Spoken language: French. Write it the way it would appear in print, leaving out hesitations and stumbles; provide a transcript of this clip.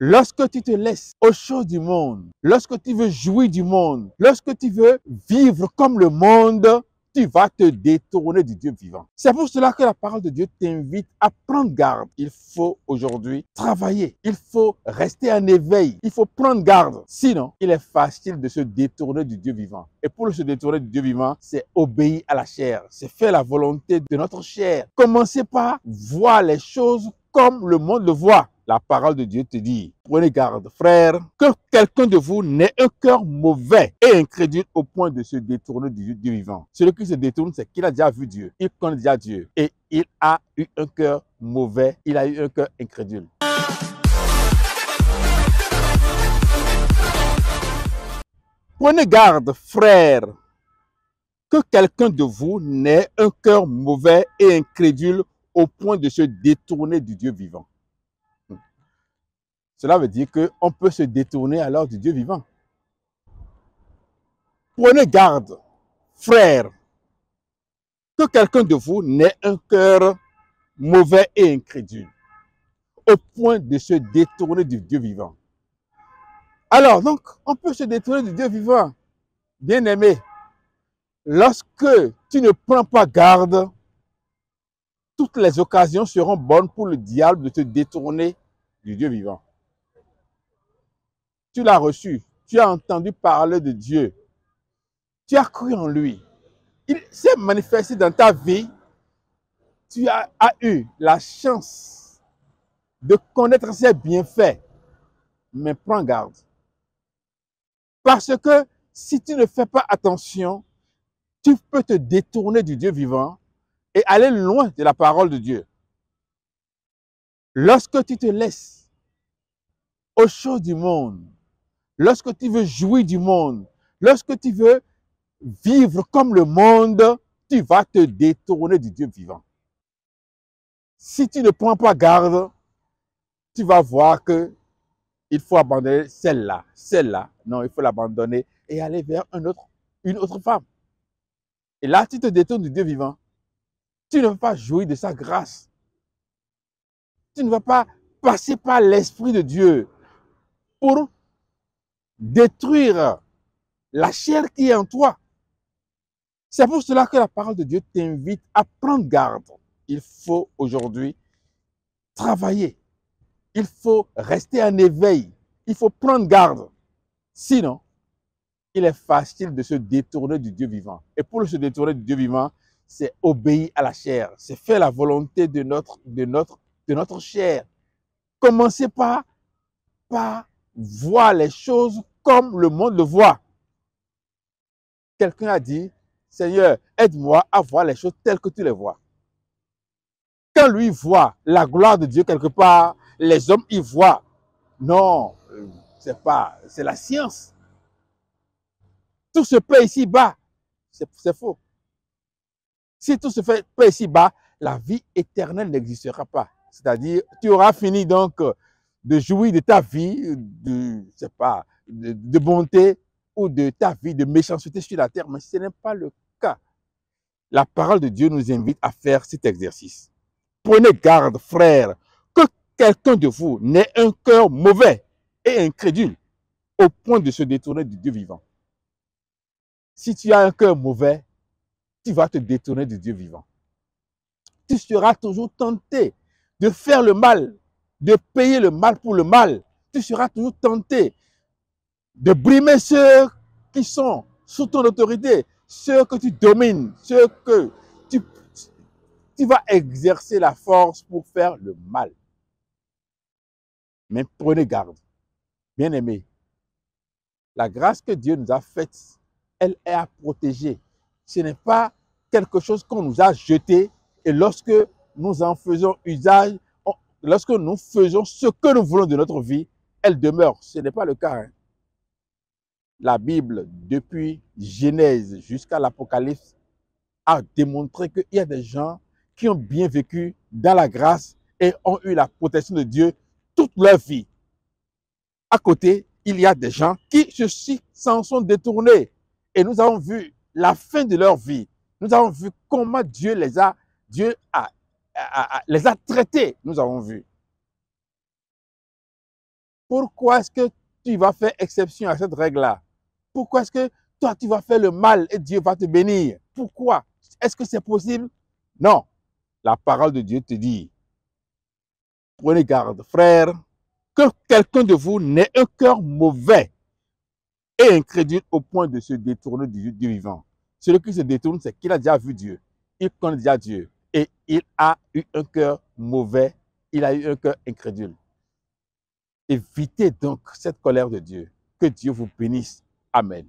Lorsque tu te laisses aux choses du monde, lorsque tu veux jouir du monde, lorsque tu veux vivre comme le monde, tu vas te détourner du Dieu vivant. C'est pour cela que la parole de Dieu t'invite à prendre garde. Il faut aujourd'hui travailler. Il faut rester en éveil. Il faut prendre garde. Sinon, il est facile de se détourner du Dieu vivant. Et pour se détourner du Dieu vivant, c'est obéir à la chair. C'est faire la volonté de notre chair. Commencez par voir les choses comme le monde le voit. La parole de Dieu te dit, prenez garde, frère, que quelqu'un de vous n'ait un cœur mauvais et incrédule au point de se détourner du Dieu vivant. Celui qui se détourne, c'est qu'il a déjà vu Dieu, il connaît déjà Dieu et il a eu un cœur mauvais, il a eu un cœur incrédule. Prenez garde, frère, que quelqu'un de vous n'ait un cœur mauvais et incrédule au point de se détourner du Dieu vivant. Cela veut dire qu'on peut se détourner alors du Dieu vivant. Prenez garde, frères, que quelqu'un de vous n'ait un cœur mauvais et incrédule, au point de se détourner du Dieu vivant. Alors, donc, on peut se détourner du Dieu vivant, bien-aimé. Lorsque tu ne prends pas garde, toutes les occasions seront bonnes pour le diable de te détourner du Dieu vivant. Tu l'as reçu, tu as entendu parler de Dieu, tu as cru en lui. Il s'est manifesté dans ta vie, tu as eu la chance de connaître ses bienfaits, mais prends garde. Parce que si tu ne fais pas attention, tu peux te détourner du Dieu vivant et aller loin de la parole de Dieu. Lorsque tu te laisses aux choses du monde, lorsque tu veux jouir du monde, lorsque tu veux vivre comme le monde, tu vas te détourner du Dieu vivant. Si tu ne prends pas garde, tu vas voir que il faut abandonner celle-là. Non, il faut l'abandonner et aller vers une autre femme. Et là, tu te détournes du Dieu vivant. Tu ne vas pas jouir de sa grâce. Tu ne vas pas passer par l'Esprit de Dieu pour détruire la chair qui est en toi. C'est pour cela que la parole de Dieu t'invite à prendre garde. Il faut aujourd'hui travailler. Il faut rester en éveil. Il faut prendre garde. Sinon, il est facile de se détourner du Dieu vivant. Et pour se détourner du Dieu vivant, c'est obéir à la chair. C'est faire la volonté de notre chair. Commencez par voir les choses comme le monde le voit. Quelqu'un a dit, Seigneur, aide-moi à voir les choses telles que tu les vois. Quand lui voit la gloire de Dieu quelque part, les hommes y voient. Non, c'est la science. Tout se fait ici-bas. C'est faux. Si tout se fait ici-bas, la vie éternelle n'existera pas. C'est-à-dire, tu auras fini donc de jouir de ta vie, de bonté ou de ta vie de méchanceté sur la terre, mais ce n'est pas le cas. La parole de Dieu nous invite à faire cet exercice. Prenez garde, frères, que quelqu'un de vous n'ait un cœur mauvais et incrédule au point de se détourner du Dieu vivant. Si tu as un cœur mauvais, tu vas te détourner du Dieu vivant. Tu seras toujours tenté de faire le mal, de payer le mal pour le mal. Tu seras toujours tenté de brimer ceux qui sont sous ton autorité, ceux que tu domines, ceux que tu vas exercer la force pour faire le mal. Mais prenez garde, bien-aimés. La grâce que Dieu nous a faite, elle est à protéger. Ce n'est pas quelque chose qu'on nous a jeté et lorsque nous en faisons usage, lorsque nous faisons ce que nous voulons de notre vie, elle demeure. Ce n'est pas le cas. La Bible, depuis Genèse jusqu'à l'Apocalypse, a démontré qu'il y a des gens qui ont bien vécu dans la grâce et ont eu la protection de Dieu toute leur vie. À côté, il y a des gens qui s'en sont détournés. Et nous avons vu la fin de leur vie. Nous avons vu comment Dieu les a traités. Nous avons vu. Pourquoi est-ce que tu vas faire exception à cette règle-là? Pourquoi est-ce que toi, tu vas faire le mal et Dieu va te bénir? Pourquoi? Est-ce que c'est possible? Non. La parole de Dieu te dit, prenez garde, frères, que quelqu'un de vous n'ait un cœur mauvais et incrédule au point de se détourner du Dieu vivant. Celui qui se détourne, c'est qu'il a déjà vu Dieu. Il connaît déjà Dieu. Et il a eu un cœur mauvais. Il a eu un cœur incrédule. Évitez donc cette colère de Dieu. Que Dieu vous bénisse. Amen.